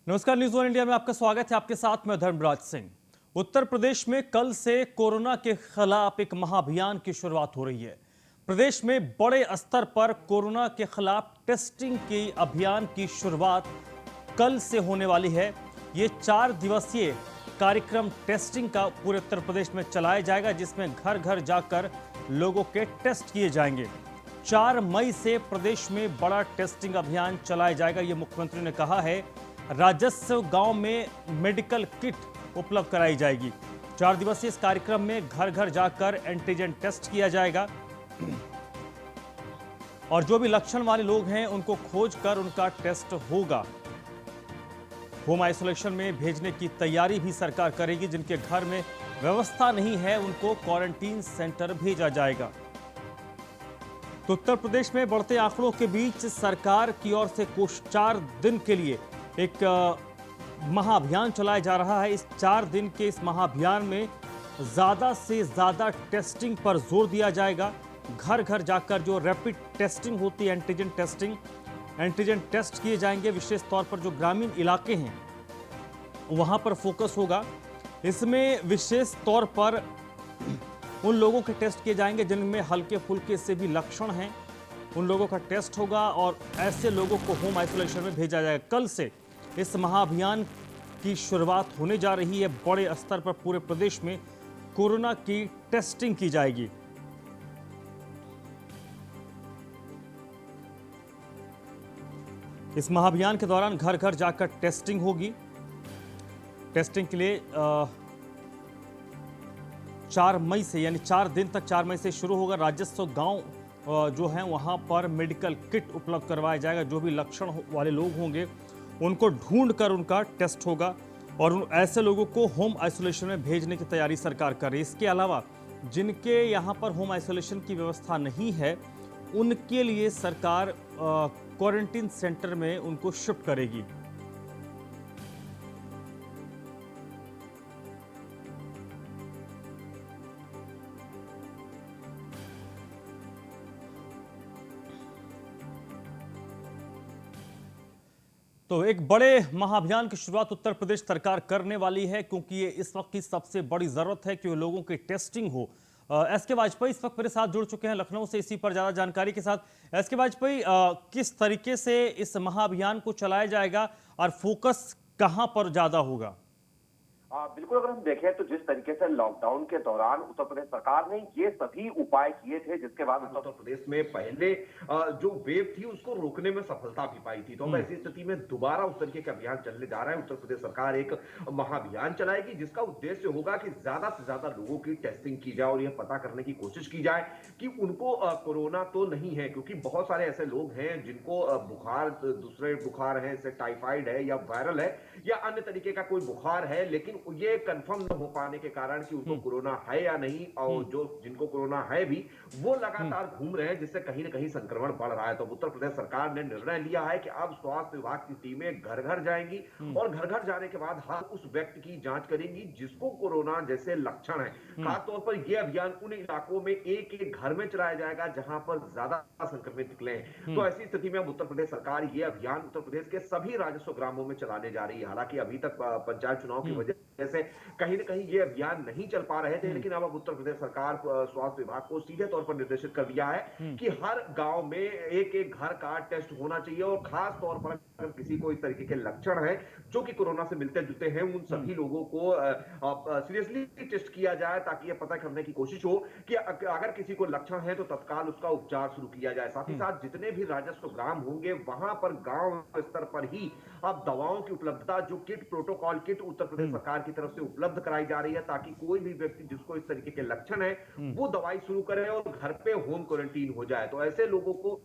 नमस्कार, news one India में आपका स्वागत है। आपके साथ मैं धर्मराज सिंह। उत्तर प्रदेश में कल से कोरोना के खिलाफ एक महाअभियान की शुरुआत हो रही है। प्रदेश में बड़े स्तर पर कोरोना के खिलाफ टेस्टिंग की अभियान की शुरुआत कल से होने वाली है। ये 4 दिवसीय कार्यक्रम टेस्टिंग का पूरे उत्तर प्रदेश में चलाया जाएगा, जिसमें घर घर जाकर लोगों के टेस्ट किए जाएंगे। 4 मई से प्रदेश में बड़ा टेस्टिंग अभियान चलाया जाएगा, ये मुख्यमंत्री ने कहा है। राजस्व गांव में मेडिकल किट उपलब्ध कराई जाएगी। 4 दिवसीय इस कार्यक्रम में घर घर जाकर एंटीजन टेस्ट किया जाएगा और जो भी लक्षण वाले लोग हैं उनको खोज कर उनका टेस्ट होगा। होम आइसोलेशन में भेजने की तैयारी भी सरकार करेगी। जिनके घर में व्यवस्था नहीं है उनको क्वारंटीन सेंटर भेजा जाएगा। तो उत्तर प्रदेश में बढ़ते आंकड़ों के बीच सरकार की ओर से कुछ 4 दिन के लिए एक महाअभियान चलाया जा रहा है। इस 4 दिन के इस महाअभियान में ज़्यादा से ज़्यादा टेस्टिंग पर जोर दिया जाएगा। घर घर जाकर जो रैपिड टेस्टिंग होती है, एंटीजन टेस्ट किए जाएंगे। विशेष तौर पर जो ग्रामीण इलाके हैं वहाँ पर फोकस होगा। इसमें विशेष तौर पर उन लोगों के टेस्ट किए जाएंगे जिनमें हल्के फुल्के से भी लक्षण हैं, उन लोगों का टेस्ट होगा और ऐसे लोगों को होम आइसोलेशन में भेजा जाएगा। कल से इस महाअभियान की शुरुआत होने जा रही है। बड़े स्तर पर पूरे प्रदेश में कोरोना की टेस्टिंग की जाएगी। इस महाअभियान के दौरान घर घर जाकर टेस्टिंग होगी। टेस्टिंग के लिए 4 मई से, यानी 4 दिन तक 4 मई से शुरू होगा। राजस्व गांव जो हैं वहां पर मेडिकल किट उपलब्ध करवाया जाएगा। जो भी लक्षण वाले लोग होंगे उनको ढूंढ कर उनका टेस्ट होगा और ऐसे लोगों को होम आइसोलेशन में भेजने की तैयारी सरकार कर रही है। इसके अलावा जिनके यहाँ पर होम आइसोलेशन की व्यवस्था नहीं है उनके लिए सरकार क्वारंटीन सेंटर में उनको शिफ्ट करेगी। तो एक बड़े महाअभियान की शुरुआत उत्तर प्रदेश सरकार करने वाली है, क्योंकि ये इस वक्त की सबसे बड़ी जरूरत है कि लोगों की टेस्टिंग हो। एस के वाजपेयी इस वक्त मेरे साथ जुड़ चुके हैं लखनऊ से, इसी पर ज्यादा जानकारी के साथ। एस के वाजपेयी, किस तरीके से इस महाअभियान को चलाया जाएगा और फोकस कहां पर ज्यादा होगा? बिल्कुल, अगर हम देखें तो जिस तरीके से लॉकडाउन के दौरान उत्तर प्रदेश सरकार ने ये सभी उपाय किए थे, जिसके बाद उत्तर प्रदेश में पहले जो वेव थी उसको रोकने में सफलता भी पाई थी। तो अब ऐसी स्थिति में दोबारा उस तरीके का अभियान चलने जा रहा है। उत्तर प्रदेश सरकार एक महाअभियान चलाएगी जिसका उद्देश्य होगा कि ज्यादा से ज्यादा लोगों की टेस्टिंग की जाए और यह पता करने की कोशिश की जाए कि उनको कोरोना तो नहीं है, क्योंकि बहुत सारे ऐसे लोग हैं जिनको बुखार, दूसरे बुखार है, जैसे टाइफाइड है या वायरल है या अन्य तरीके का कोई बुखार है, लेकिन ये कंफर्म न हो पाने के कारण कि उनको कोरोना है या नहीं, और जो जिनको कोरोना है भी वो लगातार घूम रहे हैं, जिससे कहीं ना कहीं संक्रमण बढ़ रहा है। तो उत्तर प्रदेश सरकार ने निर्णय लिया है कि अब स्वास्थ्य विभाग की टीमें घर घर जाएंगी और घर घर जाने के बाद हर उस व्यक्ति की जांच करेंगी जिसको कोरोना जैसे लक्षण है। खासतौर पर यह अभियान उन इलाकों में एक एक घर में चलाया जाएगा जहां पर ज्यादा संक्रमित निकले हैं। तो ऐसी स्थिति में अब उत्तर प्रदेश सरकार ये अभियान उत्तर प्रदेश के सभी राजस्व ग्रामों में चलाने जा रही है। हालांकि अभी तक पंचायत चुनाव की वजह से कहीं ना कहीं ये अभियान नहीं चल पा रहे थे, लेकिन अब उत्तर प्रदेश सरकार स्वास्थ्य विभाग को सीधे तौर पर निर्देशित कर दिया है कि हर गांव में एक एक घर का टेस्ट होना चाहिए और खास तौर पर अगर किसी को इस तरीके के लक्षण है जो कि कोरोना से मिलते जुलते हैं, उन सभी लोगों को सीरियसली टेस्ट किया जाए, ताकि यह पता करने की कोशिश हो कि अगर किसी को लक्षण है तो तत्काल उसका उपचार शुरू किया जाए। साथ ही साथ जितने भी राजस्व ग्राम होंगे वहां पर गांव स्तर पर ही अब दवाओं की उपलब्धता, जो kit, protocol kit Uttar Pradesh सरकार की तरफ से उपलब्ध कराई जा रही है, ताकि कोई भी व्यक्ति जिसको इस तरीके के लक्षण है वो दवाई शुरू करे और घर पे होम क्वारंटीन हो जाए। तो ऐसे लोगों को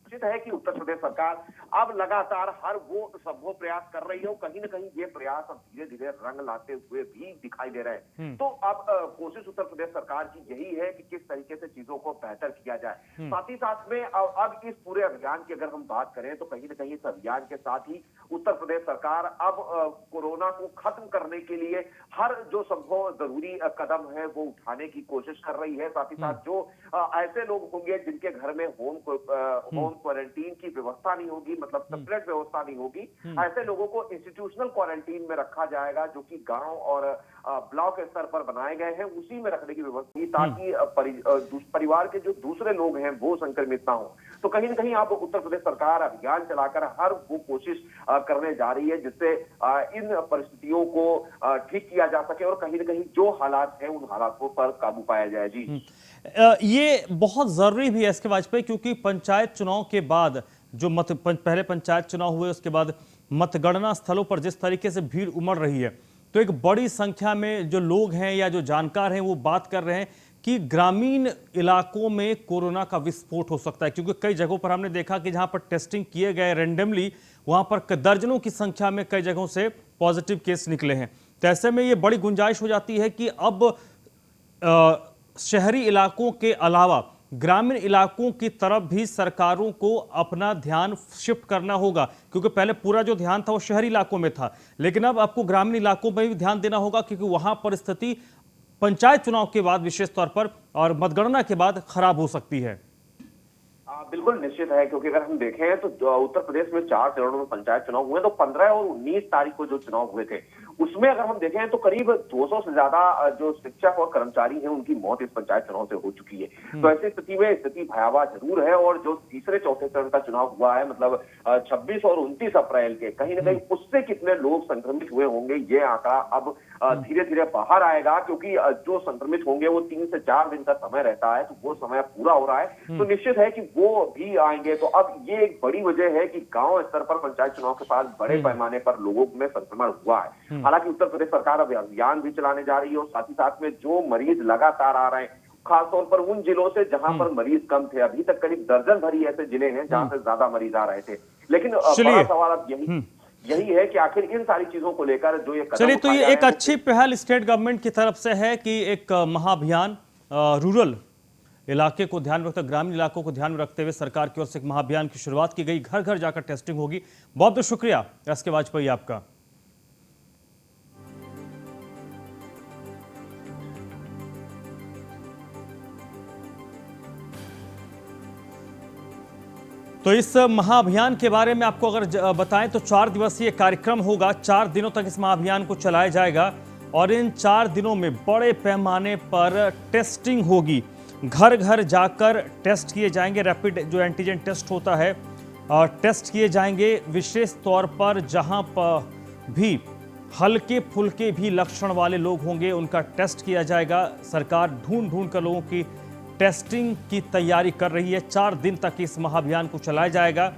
निश्चित है कि उत्तर प्रदेश सरकार अब लगातार हर वो संभव प्रयास कर रही है। कहीं ना कहीं ये प्रयास अब धीरे धीरे रंग लाते हुए भी दिखाई दे रहे हैं। तो अब कोशिश उत्तर प्रदेश सरकार की यही है कि किस तरीके से चीजों को बेहतर किया जाए। साथ ही साथ में अब इस पूरे अभियान की अगर हम बात करें तो कहीं ना कहीं इस अभियान के साथ ही उत्तर प्रदेश सरकार अब कोरोना को खत्म करने के लिए हर जो संभव जरूरी कदम है वो उठाने की कोशिश कर रही है। साथ ही साथ जो ऐसे लोग होंगे जिनके घर में होम क्वारंटीन की व्यवस्था नहीं होगी, मतलब सेपरेट व्यवस्था नहीं होगी, ऐसे लोगों को इंस्टीट्यूशनल क्वारंटीन में रखा जाएगा, जो कि गांव और ब्लॉक स्तर पर बनाए गए हैं, उसी में रखने की व्यवस्था की, ताकि परिवार के जो दूसरे लोग हैं वो संक्रमित ना हो। तो कहीं ना कहीं अब उत्तर प्रदेश सरकार अभियान चलाकर हर वो कोशिश करने जा रही है जिससे इन परिस्थितियों को ठीक किया जा सके और कहीं ना कहीं जो हालात हैं उन हालातों पर काबू पाया जाए। जी, ये बहुत जरूरी भी है इसके वाजपेयी, क्योंकि पंचायत चुनाव के बाद जो पहले पंचायत चुनाव हुए, उसके बाद मतगणना स्थलों पर जिस तरीके से भीड़ उमड़ रही है, तो एक बड़ी संख्या में जो लोग हैं या जो जानकार हैं वो बात कर रहे हैं कि ग्रामीण इलाकों में कोरोना का विस्फोट हो सकता है, क्योंकि कई जगहों पर हमने देखा कि जहां पर टेस्टिंग किए गए रैंडमली, वहां पर दर्जनों की संख्या में कई जगहों से पॉजिटिव केस निकले हैं। तो ऐसे में ये बड़ी गुंजाइश हो जाती है कि अब शहरी इलाकों के अलावा ग्रामीण इलाकों की तरफ भी सरकारों को अपना ध्यान शिफ्ट करना होगा, क्योंकि पहले पूरा जो ध्यान था वो शहरी इलाकों में था, लेकिन अब आपको ग्रामीण इलाकों में भी ध्यान देना होगा, क्योंकि वहां पर स्थिति पंचायत चुनाव के बाद विशेष तौर पर और मतगणना के बाद खराब हो सकती है। बिल्कुल निश्चित है, क्योंकि अगर हम देखें तो उत्तर प्रदेश में 4 चरणों में पंचायत चुनाव हुए, तो 15 और 19 तारीख को जो चुनाव हुए थे उसमें अगर हम देखें तो करीब 200 से ज्यादा जो शिक्षक और कर्मचारी हैं उनकी मौत इस पंचायत चुनाव से हो चुकी है। तो ऐसी स्थिति में स्थिति भयावह जरूर है, और जो तीसरे चौथे चरण का चुनाव हुआ है, मतलब 26 और 29 अप्रैल के, कहीं ना कहीं उससे कितने लोग संक्रमित हुए होंगे ये आंकड़ा अब धीरे धीरे बाहर आएगा, क्योंकि जो संक्रमित होंगे वो 3 से 4 दिन का समय रहता है, तो वो समय पूरा हो रहा है, तो निश्चित है कि वो भी आएंगे। तो अब ये एक बड़ी वजह है कि गांव स्तर पर पंचायत चुनाव के साथ बड़े पैमाने पर लोगों में संक्रमण हुआ है। हालांकि उत्तर प्रदेश सरकार अब अभियान भी चलाने जा रही है, और साथ ही साथ में जो मरीज लगातार आ रहे हैं, खासतौर पर उन जिलों से जहां पर मरीज कम थे, अभी तक करीब दर्जन भरी ऐसे जिले हैं जहां से ज्यादा मरीज आ रहे थे, लेकिन बड़ा सवाल अब यही है कि आखिर इन सारी चीजों को लेकर जो ये चलिए, तो ये एक अच्छी पहल स्टेट गवर्नमेंट की तरफ से है कि एक महाअभियान रूरल इलाके को ध्यान में रखते, ग्रामीण इलाकों को ध्यान में रखते हुए सरकार की ओर से एक महाअभियान की शुरुआत की गई, घर घर जाकर टेस्टिंग होगी। बहुत बहुत शुक्रिया एस के वाजपेयी आपका। तो इस महाअभियान के बारे में आपको अगर बताएं तो 4 दिवसीय कार्यक्रम होगा, 4 दिनों तक इस महाअभियान को चलाया जाएगा, और इन 4 दिनों में बड़े पैमाने पर टेस्टिंग होगी। घर घर जाकर टेस्ट किए जाएंगे, रैपिड जो एंटीजन टेस्ट होता है टेस्ट किए जाएंगे। विशेष तौर पर जहां पर भी हल्के फुल्के भी लक्षण वाले लोग होंगे उनका टेस्ट किया जाएगा। सरकार ढूंढ ढूंढ कर लोगों की टेस्टिंग की तैयारी कर रही है। 4 दिन तक इस महाअभियान को चलाया जाएगा,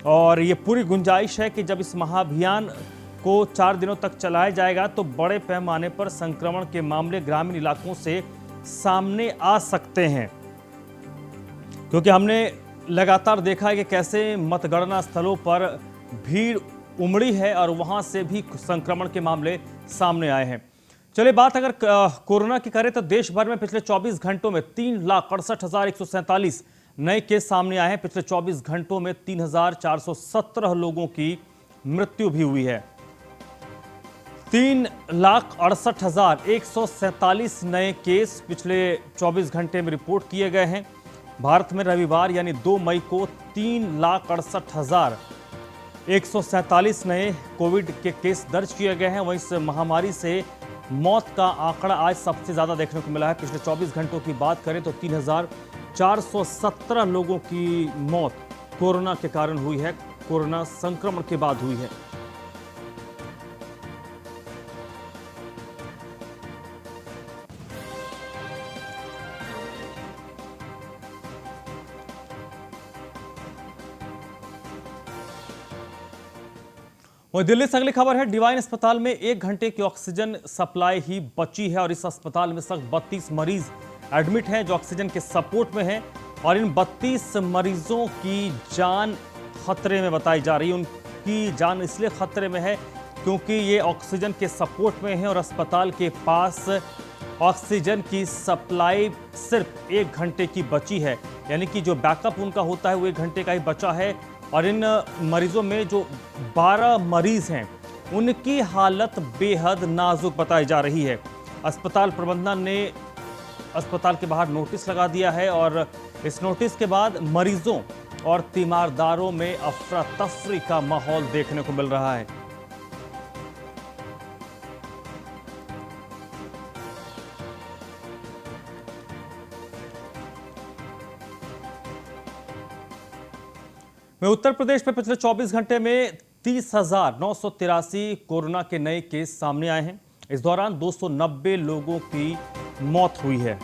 और ये पूरी गुंजाइश है कि जब इस महाअभियान को 4 दिनों तक चलाया जाएगा तो बड़े पैमाने पर संक्रमण के मामले ग्रामीण इलाकों से सामने आ सकते हैं, क्योंकि हमने लगातार देखा है कि कैसे मतगणना स्थलों पर भीड़ उमड़ी है और वहां से भी संक्रमण के मामले सामने आए हैं। चलिए, बात अगर कोरोना की करें तो देश भर में पिछले 24 घंटों में 3,68,147 नए केस सामने आए हैं। पिछले 24 घंटों में 3,417 लोगों की मृत्यु भी हुई है। 3,68,147 नए केस पिछले 24 घंटे में रिपोर्ट किए गए हैं। भारत में रविवार यानी 2 मई को 3,68,147 नए कोविड के केस दर्ज किए गए हैं। वहीं इस महामारी से मौत का आंकड़ा आज सबसे ज्यादा देखने को मिला है। पिछले 24 घंटों की बात करें तो 3,417 लोगों की मौत कोरोना के कारण हुई है, कोरोना संक्रमण के बाद हुई है। वहीं दिल्ली से अगली खबर है, डिवाइन अस्पताल में 1 घंटे की ऑक्सीजन सप्लाई ही बची है, और इस अस्पताल में सख्त 32 मरीज एडमिट हैं जो ऑक्सीजन के सपोर्ट में हैं, और इन 32 मरीजों की जान खतरे में बताई जा रही है। उनकी जान इसलिए खतरे में है क्योंकि ये ऑक्सीजन के सपोर्ट में हैं और अस्पताल के पास ऑक्सीजन की सप्लाई सिर्फ 1 घंटे की बची है, यानी कि जो बैकअप उनका होता है वो 1 घंटे का ही बचा है। और इन मरीजों में जो 12 मरीज हैं उनकी हालत बेहद नाजुक बताई जा रही है। अस्पताल प्रबंधन ने अस्पताल के बाहर नोटिस लगा दिया है, और इस नोटिस के बाद मरीजों और तीमारदारों में अफरा तफरी का माहौल देखने को मिल रहा है। में उत्तर प्रदेश में पिछले 24 घंटे में 30,983 कोरोना के नए केस सामने आए हैं। इस दौरान 290 लोगों की मौत हुई है।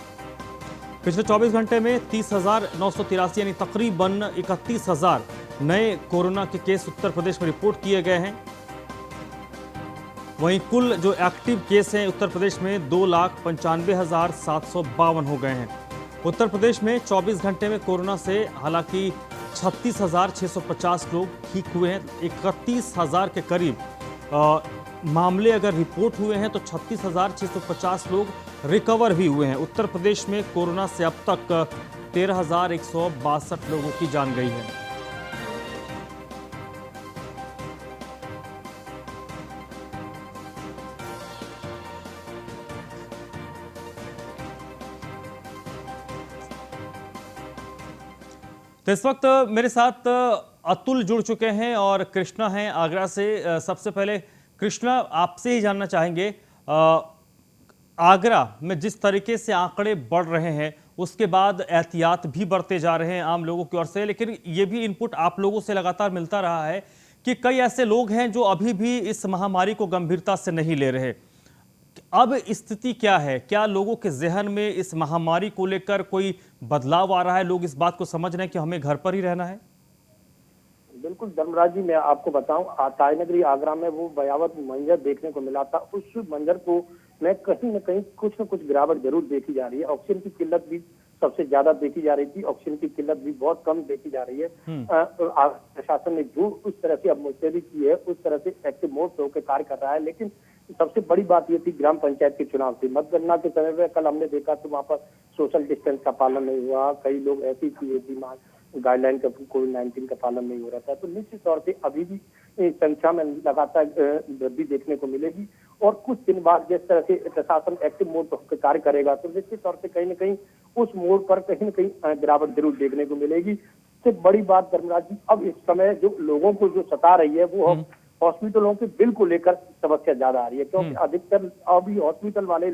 पिछले 24 घंटे में 30,983 यानी तकरीबन 31,000 नए कोरोना के केस उत्तर प्रदेश में रिपोर्ट किए गए हैं। वहीं कुल जो एक्टिव केस हैं उत्तर प्रदेश में 2,95,752 हो गए हैं। उत्तर प्रदेश में 24 घंटे में कोरोना से हालांकि 36,650 लोग ठीक हुए हैं। 31,000 के करीब मामले अगर रिपोर्ट हुए हैं तो 36,650 लोग रिकवर भी हुए हैं। उत्तर प्रदेश में कोरोना से अब तक 13,162 लोगों की जान गई है। तो इस वक्त मेरे साथ अतुल जुड़ चुके हैं और कृष्णा हैं आगरा से। सबसे पहले कृष्णा, आपसे ही जानना चाहेंगे, आगरा में जिस तरीके से आंकड़े बढ़ रहे हैं उसके बाद एहतियात भी बढ़ते जा रहे हैं आम लोगों की ओर से, लेकिन ये भी इनपुट आप लोगों से लगातार मिलता रहा है कि कई ऐसे लोग हैं जो अभी भी इस महामारी को गंभीरता से नहीं ले रहे। अब स्थिति क्या है? क्या लोगों के जहन में इस महामारी को लेकर कोई बदलाव आ रहा है? लोग इस बात को समझ रहे हैं कि हमें घर पर ही रहना है? बिल्कुल धर्मराज जी, मैं आपको बताऊं, ताजनगरी आगरा में वो भयावह मंजर देखने को मिला था। उस मंजर को मैं कहीं न कहीं कुछ न कुछ गिरावट जरूर देखी जा रही है। ऑक्सीजन की किल्लत भी सबसे ज्यादा देखी जा रही थी, ऑक्सीजन की किल्लत भी बहुत कम देखी जा रही है। प्रशासन ने जो उस तरह से अब मुस्तैदी की है, उस तरह से एक्टिव मोड पे होकर कार्य कर रहा है। लेकिन सबसे बड़ी बात ये थी ग्राम पंचायत के चुनाव थी। मतगणना के समय में कल हमने देखा तो वहाँ पर सोशल डिस्टेंस का पालन नहीं हुआ। कई लोग ऐसी चीजें गाइडलाइन का कोविड-19 का पालन नहीं हो रहा था। तो निश्चित तौर से अभी भी संख्या में लगातार वृद्धि देखने को मिलेगी और कुछ दिन बाद जिस तरह से प्रशासन एक्टिव मोड पर कार्य करेगा तो निश्चित तौर से कहीं न कहीं उस मोड पर कहीं न कहीं गिरावट जरूर देखने को मिलेगी। सबसे बड़ी बात धर्मराज जी, अब इस समय जो लोगों को जो सता रही है वो हॉस्पिटलों के बिल को लेकर समस्या ज्यादा आ रही है, क्योंकि अधिकतर अभी हॉस्पिटल वाले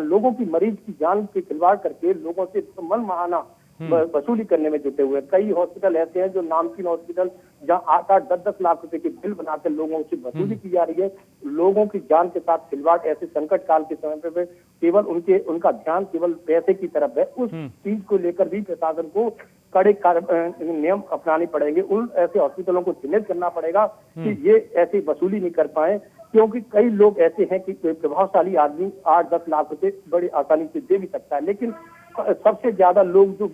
लोगों की मरीज की जान के खिलवाड़ करके लोगों से मनमाना वसूली करने में जुटे हुए हैं। कई हॉस्पिटल ऐसे हैं जो नामचीन हॉस्पिटल जहां 8-8, 10-10 लाख रुपए के बिल बनाकर लोगों से वसूली की जा रही है। लोगों की जान के साथ खिलवाड़ ऐसे संकट काल के समय पे केवल उनका ध्यान केवल पैसे की तरफ है। उस चीज को लेकर भी प्रशासन को कड़े नियम अपनाने पड़ेंगे। उन ऐसे हॉस्पिटलों को चिन्हित करना पड़ेगा कि ये ऐसी वसूली नहीं कर पाए, क्योंकि कई लोग ऐसे हैं कि प्रभावशाली आदमी 8-10 लाख रुपए बड़ी आसानी से दे भी सकता है, लेकिन सबसे ज्यादा लोग जो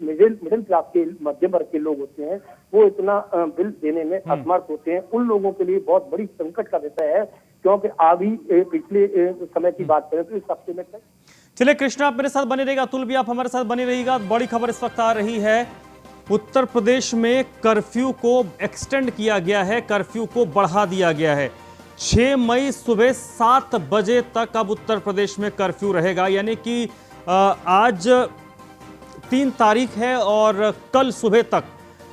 मिडिल क्लास के मध्यम वर्ग के लोग होते हैं वो इतना बिल देने में असमर्थ होते हैं। उन लोगों के लिए बहुत बड़ी संकट का विषय है, क्योंकि अभी पिछले समय की बात करें तो इस हफ्ते में चलिए कृष्णा, आप मेरे साथ बने रहिएगा, अतुल भी आप हमारे साथ बने रहिएगा। बड़ी खबर इस वक्त आ रही है, उत्तर प्रदेश में कर्फ्यू को एक्सटेंड किया गया है, कर्फ्यू को बढ़ा दिया गया है। 6 मई सुबह 7 बजे तक अब उत्तर प्रदेश में कर्फ्यू रहेगा, यानी कि आज 3 तारीख है और कल सुबह तक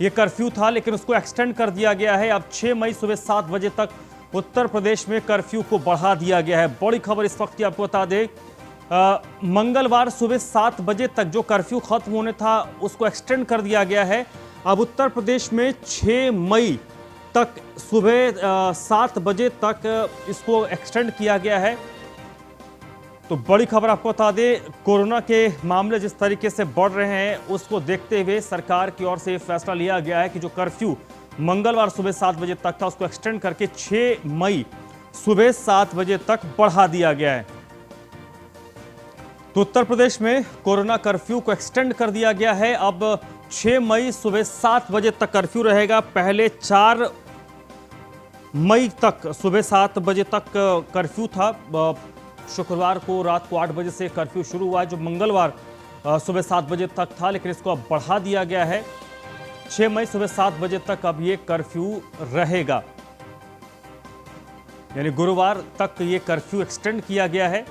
ये कर्फ्यू था, लेकिन उसको एक्सटेंड कर दिया गया है। अब 6 मई सुबह 7 बजे तक उत्तर प्रदेश में कर्फ्यू को बढ़ा दिया गया है। बड़ी खबर इस वक्त की आपको बता दें, मंगलवार सुबह 7 बजे तक जो कर्फ्यू खत्म होने था उसको एक्सटेंड कर दिया गया है। अब उत्तर प्रदेश में 6 मई तक सुबह 7 बजे तक इसको एक्सटेंड किया गया है। तो बड़ी खबर आपको बता दें, कोरोना के मामले जिस तरीके से बढ़ रहे हैं उसको देखते हुए सरकार की ओर से फैसला लिया गया है कि जो कर्फ्यू मंगलवार सुबह 7 बजे तक था उसको एक्सटेंड करके 6 मई सुबह 7 बजे तक बढ़ा दिया गया है। तो उत्तर प्रदेश में कोरोना कर्फ्यू को एक्सटेंड कर दिया गया है। अब 6 मई सुबह 7 बजे तक कर्फ्यू रहेगा। पहले 4 मई तक सुबह 7 बजे तक कर्फ्यू था। शुक्रवार को रात को 8 बजे से कर्फ्यू शुरू हुआ है, जो मंगलवार सुबह 7 बजे तक था, लेकिन इसको अब बढ़ा दिया गया है। 6 मई सुबह 7 बजे तक अब ये कर्फ्यू रहेगा, यानी गुरुवार तक ये कर्फ्यू एक्सटेंड किया गया है।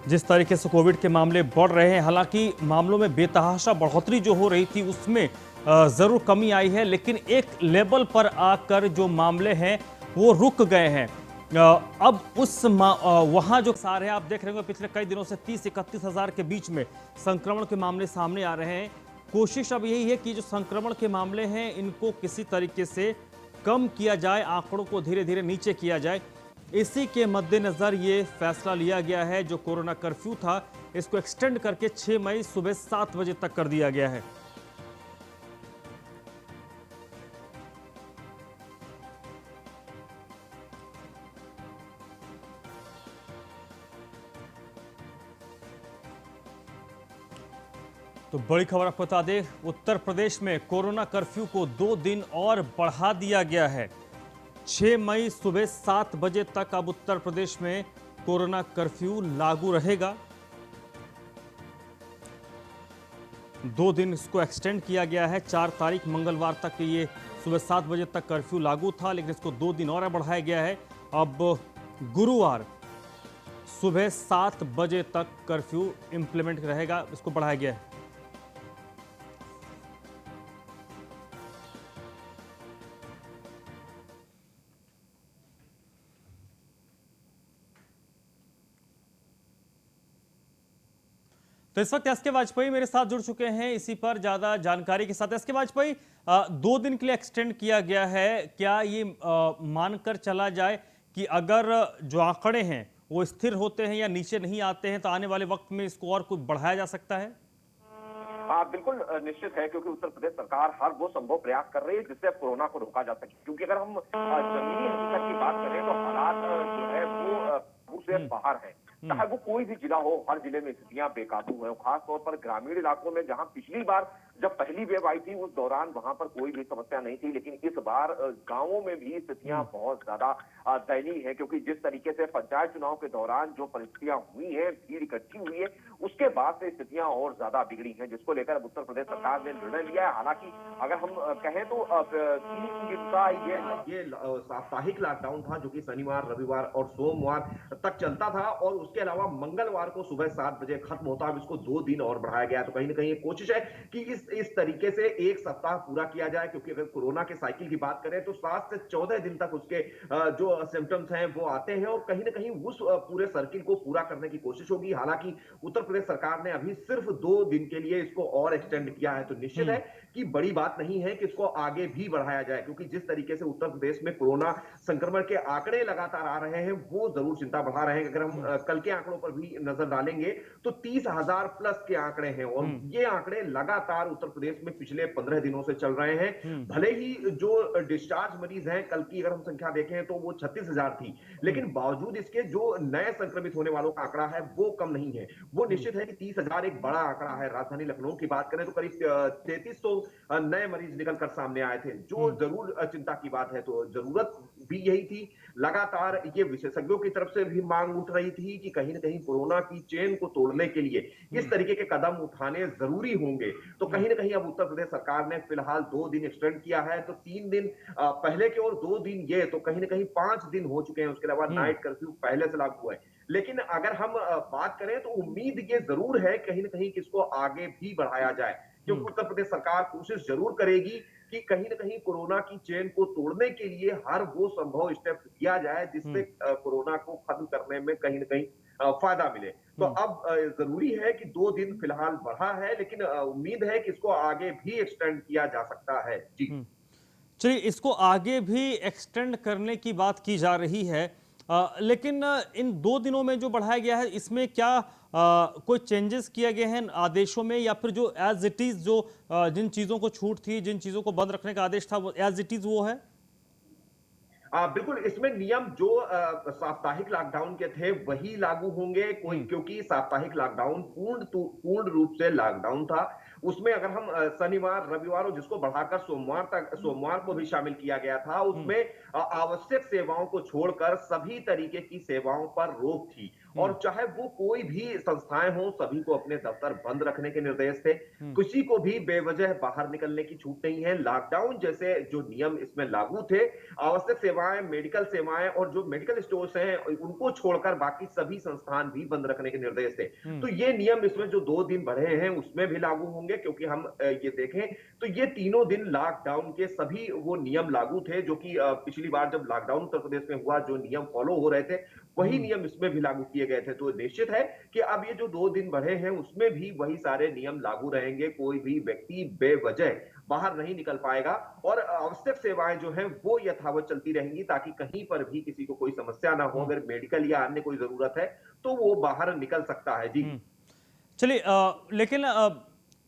जिस तरीके से कोविड के मामले बढ़ रहे हैं, हालांकि मामलों में बेतहाशा बढ़ोतरी जो हो रही थी उसमें जरूर कमी आई है, लेकिन एक लेवल पर आकर जो मामले हैं वो रुक गए हैं। अब वहां जो सार है, आप देख रहे होंगे पिछले कई दिनों से 30-31 हजार के बीच में संक्रमण के मामले सामने आ रहे हैं। कोशिश अब यही है कि जो संक्रमण के मामले हैं इनको किसी तरीके से कम किया जाए, आंकड़ों को धीरे धीरे नीचे किया जाए। इसी के मद्देनजर ये फैसला लिया गया है। जो कोरोना कर्फ्यू था इसको एक्सटेंड करके 6 मई सुबह 7 बजे तक कर दिया गया है। तो बड़ी खबर आपको बता दें, उत्तर प्रदेश में कोरोना कर्फ्यू को 2 दिन और बढ़ा दिया गया है। 6 मई सुबह 7 बजे तक अब उत्तर प्रदेश में कोरोना कर्फ्यू लागू रहेगा। 2 दिन इसको एक्सटेंड किया गया है। 4 तारीख मंगलवार तक ये सुबह 7 बजे तक कर्फ्यू लागू था, लेकिन इसको 2 दिन और बढ़ाया गया है। अब गुरुवार सुबह 7 बजे तक कर्फ्यू इंप्लीमेंट रहेगा, इसको बढ़ाया गया है। तो इस वक्त एस के वाजपेयी मेरे साथ जुड़ चुके हैं इसी पर ज्यादा जानकारी के साथ। एस के वाजपेयी, 2 दिन के लिए एक्सटेंड किया गया है, क्या ये मानकर चला जाए कि अगर जो आंकड़े हैं वो स्थिर होते हैं या नीचे नहीं आते हैं तो आने वाले वक्त में इसको और कुछ बढ़ाया जा सकता है? हाँ बिल्कुल निश्चित है, क्योंकि उत्तर प्रदेश सरकार हर वो संभव प्रयास कर रही है जिससे कोरोना को रोका जा सके। क्योंकि अगर हम जमीनी हकीकत की बात करें तो हालात जो है वो काबू से बाहर है। चाहे वो कोई भी जिला हो, हर जिले में स्थितियां बेकाबू है। खासतौर पर ग्रामीण इलाकों में, जहां पिछली बार जब पहली वेव आई थी उस दौरान वहां पर कोई भी समस्या नहीं थी, लेकिन इस बार गांवों में भी स्थितियां बहुत ज्यादा दयनीय है। क्योंकि जिस तरीके से पंचायत चुनाव के दौरान जो परिस्थितियां हुई है, भीड़ इकट्ठी हुई है, उसके बाद से स्थितियां और ज्यादा बिगड़ी हैं, जिसको लेकर अब उत्तर प्रदेश सरकार ने निर्णय लिया है। हालांकि अगर हम कहें तो 3 दिन का ये साप्ताहिक लॉकडाउन था, जो कि शनिवार, रविवार और सोमवार तक चलता था, और उसके अलावा मंगलवार को सुबह 7 बजे खत्म होता। अब इसको 2 दिन और बढ़ाया गया। तो कहीं ना कहीं ये कोशिश है कि इस तरीके से 1 सप्ताह पूरा किया जाए। क्योंकि अगर कोरोना के साइकिल की बात करें तो 7 से 14 दिन तक उसके जो सिम्टम्स हैं वो आते हैं, और कहीं ना कहीं उस पूरे सर्किल को पूरा करने की कोशिश होगी। हालांकि उत्तर प्रदेश सरकार ने अभी सिर्फ 2 दिन के लिए इसको और एक्सटेंड किया है, तो निश्चित है कि बड़ी बात नहीं है कि इसको आगे भी बढ़ाया जाए। क्योंकि जिस तरीके से उत्तर प्रदेश में कोरोना संक्रमण के आंकड़े लगातार आ रहे हैं वो जरूर चिंता बढ़ा रहे हैं। अगर हम कल के आंकड़ों पर भी नजर डालेंगे तो 30,000 प्लस के आंकड़े हैं, और ये आंकड़े लगातार उत्तर प्रदेश में पिछले 15 दिनों से चल रहे हैं। भले ही जो डिस्चार्ज मरीज हैं, कल की अगर हम संख्या देखें तो वो 36,000 थी, लेकिन बावजूद इसके जो नए संक्रमित होने वालों का आंकड़ा है वो कम नहीं है। वो निश्चित है कि 30,000 एक बड़ा आंकड़ा है। राजधानी लखनऊ की बात करें तो करीब 3300 नए मरीज निकलकर सामने आए थे, जो जरूर चिंता की बात है। तो जरूरत भी यही थी। लगातार ये विशेषज्ञों की तरफ से भी मांग उठ रही थी कि कहीं ना कहीं कोरोना की चेन को तोड़ने के लिए इस तरीके के कदम उठाने जरूरी होंगे। तो कहीं ना कहीं अब उत्तर प्रदेश सरकार ने फिलहाल 2 दिन एक्सटेंड किया है। तो 3 दिन पहले के और 2 दिन ये, तो कहीं ना कहीं 5 दिन हो चुके हैं। उसके अलावा नाइट कर्फ्यू पहले से लागू है। लेकिन अगर हम बात करें तो उम्मीद ये जरूर है कहीं ना कहीं कि इसको आगे भी बढ़ाया जाए, क्योंकि उत्तर प्रदेश सरकार कोशिश जरूर करेगी कि कहीं ना कहीं कोरोना की चेन को तोड़ने के लिए हर वो संभव स्टेप लिया जाए जिससे कोरोना को खत्म करने में कहीं ना कहीं फायदा मिले। तो अब जरूरी है कि 2 दिन फिलहाल बढ़ा है, लेकिन उम्मीद है कि इसको आगे भी एक्सटेंड किया जा सकता है। जी चलिए, इसको आगे भी एक्सटेंड करने की बात की जा रही है, लेकिन इन 2 दिनों में जो बढ़ाया गया है इसमें क्या कोई चेंजेस किए गए हैं आदेशों में, या फिर जो एज इट इज जो जिन चीज़ों को छूट थी, जिन चीज़ों को बंद रखने का आदेश था वो एज इट इज वो है? बिल्कुल, इसमें नियम जो साप्ताहिक लॉकडाउन के थे वही लागू होंगे। क्योंकि साप्ताहिक लॉकडाउन पूर्ण रूप से लॉकडाउन था। उसमें अगर हम शनिवार, रविवार और जिसको बढ़ाकर सोमवार को भी शामिल किया गया था, उसमें आवश्यक सेवाओं को छोड़कर सभी तरीके की सेवाओं पर रोक थी। और चाहे वो कोई भी संस्थाएं हो, सभी को अपने दफ्तर बंद रखने के निर्देश थे। किसी को भी बेवजह बाहर निकलने की छूट नहीं है। लॉकडाउन जैसे जो नियम इसमें लागू थे, आवश्यक सेवाएं, मेडिकल सेवाएं और जो मेडिकल स्टोर्स हैं उनको छोड़कर बाकी सभी संस्थान भी बंद रखने के निर्देश थे। तो ये नियम इसमें जो 2 दिन बढ़े हैं उसमें भी लागू होंगे, क्योंकि हम ये देखें तो ये तीनों दिन लॉकडाउन के सभी वो नियम लागू थे जो कि पिछली बार जब लॉकडाउन उत्तर प्रदेश में हुआ, जो नियम फॉलो हो रहे थे वही नियम इसमें भी लागू किए गए थे। तो निश्चित है कि अब ये जो 2 दिन बढ़े हैं उसमें भी वही सारे नियम लागू रहेंगे। कोई भी व्यक्ति बेवजह बाहर नहीं निकल पाएगा और आवश्यक सेवाएं जो हैं वो यथावत चलती रहेंगी, ताकि कहीं पर भी किसी को कोई समस्या ना हो। अगर मेडिकल या अन्य कोई जरूरत है तो वो बाहर निकल सकता है। जी। चलिए, लेकिन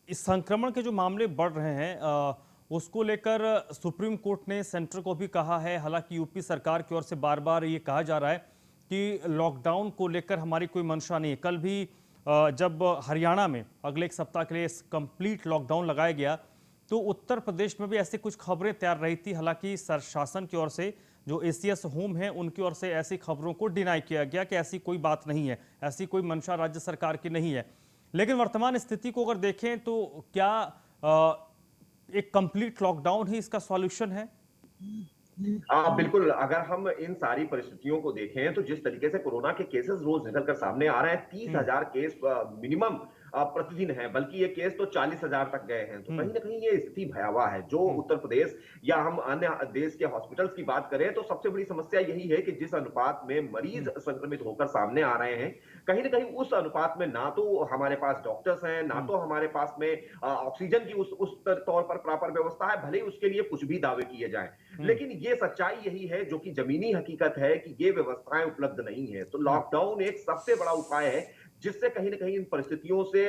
इस संक्रमण के जो मामले बढ़ रहे हैं, उसको लेकर सुप्रीम कोर्ट ने सेंटर को भी कहा है। हालांकि यूपी सरकार की ओर से बार बार ये कहा जा रहा है कि लॉकडाउन को लेकर हमारी कोई मंशा नहीं है। कल भी जब हरियाणा में अगले एक सप्ताह के लिए कंप्लीट लॉकडाउन लगाया गया, तो उत्तर प्रदेश में भी ऐसी कुछ खबरें तैयार रही थी। हालांकि शासन की ओर से, जो एसीएस होम है उनकी ओर से ऐसी खबरों को डिनाई किया गया कि ऐसी कोई बात नहीं है, ऐसी कोई मंशा राज्य सरकार की नहीं है। लेकिन वर्तमान स्थिति को अगर देखें तो क्या एक कंप्लीट लॉकडाउन ही इसका सॉल्यूशन है? बिल्कुल, अगर हम इन सारी परिस्थितियों को देखें तो जिस तरीके से कोरोना के केसेस रोज निकल कर सामने आ रहे हैं, 30,000 केस मिनिमम प्रतिदिन है, बल्कि ये केस तो 40,000 तक गए हैं। तो कहीं ना कहीं ये स्थिति भयावह है। जो उत्तर प्रदेश या हम अन्य देश के हॉस्पिटल्स की बात करें तो सबसे बड़ी समस्या यही है कि जिस अनुपात में मरीज संक्रमित होकर सामने आ रहे हैं, कहीं ना कहीं उस अनुपात में ना तो हमारे पास डॉक्टर्स हैं, ना तो हमारे पास में ऑक्सीजन की उस तौर पर प्रॉपर व्यवस्था है, भले ही उसके लिए कुछ भी दावे किए जाएं। लेकिन ये सच्चाई यही है जो कि जमीनी हकीकत है कि ये व्यवस्थाएं उपलब्ध नहीं है। तो लॉकडाउन एक सबसे बड़ा उपाय है जिससे कहीं ना कहीं इन परिस्थितियों से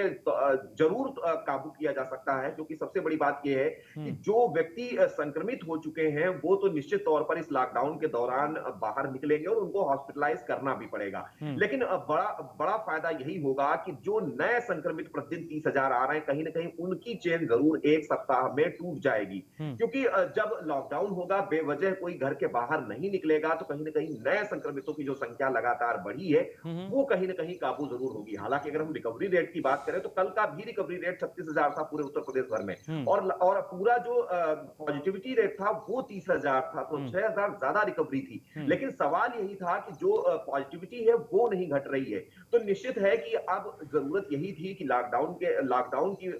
जरूर काबू किया जा सकता है। क्योंकि सबसे बड़ी बात यह है कि जो व्यक्ति संक्रमित हो चुके हैं वो तो निश्चित तौर पर इस लॉकडाउन के दौरान बाहर निकलेंगे और उनको हॉस्पिटलाइज करना भी पड़ेगा। लेकिन बड़ा बड़ा फायदा यही होगा कि जो नए संक्रमित प्रतिदिन 30,000 आ रहे हैं, कहीं ना कहीं उनकी चेन जरूर एक सप्ताह में टूट जाएगी। क्योंकि जब लॉकडाउन होगा, बेवजह कोई घर के बाहर नहीं निकलेगा, तो कहीं ना कहीं नए संक्रमितों की जो संख्या लगातार बढ़ी है वो कहीं ना कहीं काबू जरूर होगी। हालांकि अगर हम रिकवरी रेट की बात करें तो कल का भी रिकवरी रेट 36,000 था पूरे उत्तर प्रदेश भर में, और पूरा जो पॉजिटिविटी रेट था वो 30,000 था। तो 6,000 ज्यादा रिकवरी थी। लेकिन सवाल यही था कि जो पॉजिटिविटी है वो नहीं घट रही है। तो निश्चित है कि अब जरूरत यही थी कि लॉकडाउन की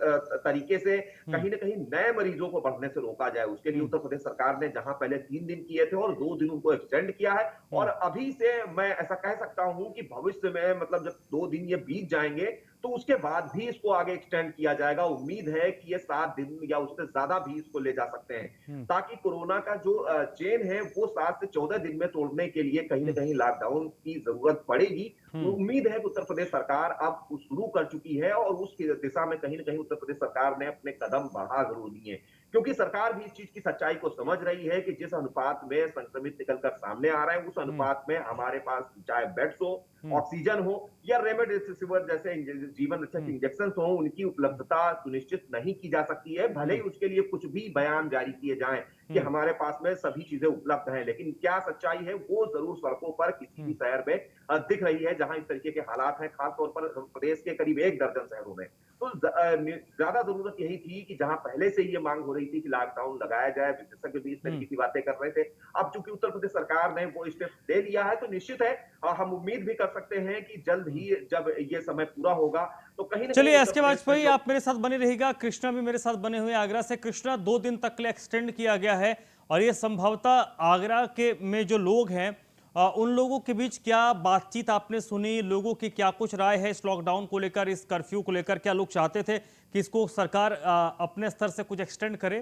तरीके से कहीं ना कहीं नए मरीजों को बढ़ने से रोका जाए। उसके लिए उत्तर प्रदेश सरकार ने जहां पहले 3 दिन किए थे और 2 दिन उनको एक्सटेंड किया है, और अभी से मैं ऐसा कह सकता हूं कि भविष्य में, मतलब जब 2 दिन ये बीत जाएंगे तो उसके बाद भी इसको आगे एक्सटेंड किया जाएगा। उम्मीद है कि ये 7 दिन या उससे ज्यादा भी इसको ले जा सकते हैं, ताकि कोरोना का जो चेन है वो 7 से 14 दिन में तोड़ने के लिए कहीं ना कहीं लॉकडाउन की जरूरत पड़ेगी। उम्मीद है कि उत्तर प्रदेश सरकार अब शुरू कर चुकी है और उसकी दिशा में कहीं ना कहीं उत्तर प्रदेश सरकार ने अपने कदम बढ़ा जरूर दिए, क्योंकि सरकार भी इस चीज की सच्चाई को समझ रही है कि जिस अनुपात में संक्रमित निकलकर सामने आ रहे हैं उस अनुपात में हमारे पास चाहे बेड्स हो, ऑक्सीजन हो या रेमडेसिविर जैसे जीवन रक्षक इंजेक्शन हो, उनकी उपलब्धता सुनिश्चित नहीं की जा सकती है। भले ही उसके लिए कुछ भी बयान जारी किए जाएं कि हमारे पास में सभी चीजें उपलब्ध हैं, लेकिन क्या सच्चाई है वो जरूर सड़कों पर किसी भी शहर में दिख रही है जहां इस तरीके के हालात हैं, खासतौर पर प्रदेश के करीब 1 दर्जन शहरों में। तो ज्यादा जरूरत यही थी कि जहां पहले से ये मांग हो रही थी कि लॉकडाउन लगाया जाए, विशेषज्ञ भी इस तरीके की बातें कर रहे थे। अब चूंकि उत्तर प्रदेश सरकार ने वो स्टेप ले लिया है तो निश्चित है हम उम्मीद भी कर सकते हैं कि जल्द ही जब ये समय पूरा होगा तो कहीं ना चलिए, कहीं एस के वाजपेयी आप मेरे साथ बने रहिएगा। कृष्णा भी मेरे साथ बने हुए आगरा से। कृष्णा, 2 दिन तक के लिए एक्सटेंड किया गया है और ये संभवतः आगरा के में जो लोग हैं उन लोगों के बीच क्या बातचीत आपने सुनी? लोगों की क्या कुछ राय है इस लॉकडाउन को लेकर, इस कर्फ्यू को लेकर? क्या लोग चाहते थे कि इसको सरकार अपने स्तर से कुछ एक्सटेंड करे?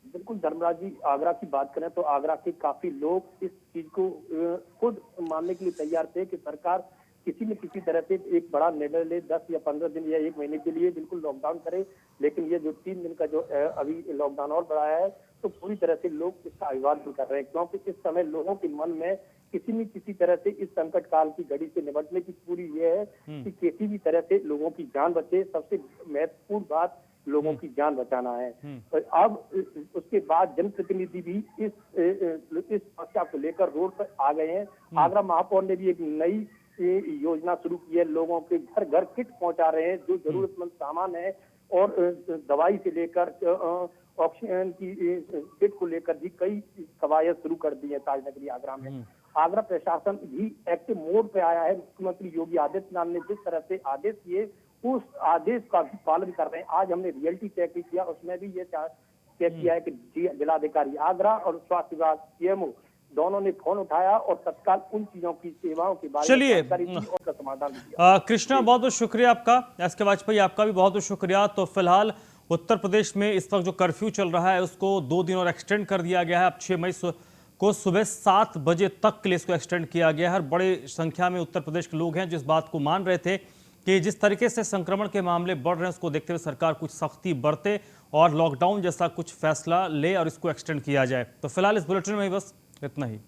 बिल्कुल धर्मराज जी, आगरा की बात करें तो आगरा के काफी लोग इस चीज को खुद मानने के लिए तैयार थे कि सरकार किसी न किसी तरह से एक बड़ा निर्णय ले, 10 या 15 दिन या 1 महीने के लिए बिल्कुल लॉकडाउन करे। लेकिन ये जो 3 दिन का जो अभी लॉकडाउन और बढ़ाया है तो पूरी तरह से लोग इसका अभिवादन कर रहे हैं, क्योंकि इस समय लोगों के मन में किसी न किसी तरह से इस संकट काल की घड़ी से निपटने की पूरी ये है कि किसी भी तरह से लोगों की जान बचे। सबसे महत्वपूर्ण बात लोगों की जान बचाना है। और अब उसके बाद जनप्रतिनिधि भी इस समस्या को लेकर रोड पर आ गए हैं। आगरा महापौर ने भी एक नई ये योजना शुरू की है। लोगों के घर घर किट पहुंचा रहे हैं, जो जरूरतमंद सामान है और दवाई से लेकर ऑक्सीजन की किट को लेकर भी कई कवायद शुरू कर दी है ताजनगरी आगरा में। आगरा प्रशासन भी एक्टिव मोड पे आया है। मुख्यमंत्री योगी आदित्यनाथ ने जिस तरह से आदेश दिए, उस आदेश का भी पालन कर रहे हैं। आज हमने रियलिटी चेक भी किया, उसमें भी ये चेक किया है कि जिलाधिकारी आगरा और स्वास्थ्य विभाग सीएमओ दोनों ने फोन उठाया और तत्काल उन चीजों की सेवाओं के बारे में जानकारी दी और उसका समाधान दिया। कृष्णा, बहुत बहुत शुक्रिया आपका। एसके वाजपेयी, आपका भी बहुत बहुत शुक्रिया। तो फिलहाल उत्तर प्रदेश में इस वक्त जो कर्फ्यू चल रहा है उसको 2 दिन और एक्सटेंड कर दिया गया है। अब 6 मई को सुबह 7 बजे तक के लिए इसको एक्सटेंड किया गया है। बड़ी संख्या में उत्तर प्रदेश के लोग हैं जो इस बात को मान रहे थे कि जिस तरीके से संक्रमण के मामले बढ़ रहे हैं उसको देखते हुए सरकार कुछ सख्ती बरते और लॉकडाउन जैसा कुछ फैसला ले और इसको एक्सटेंड किया जाए। तो फिलहाल इस बुलेटिन में ही बस इतना ही।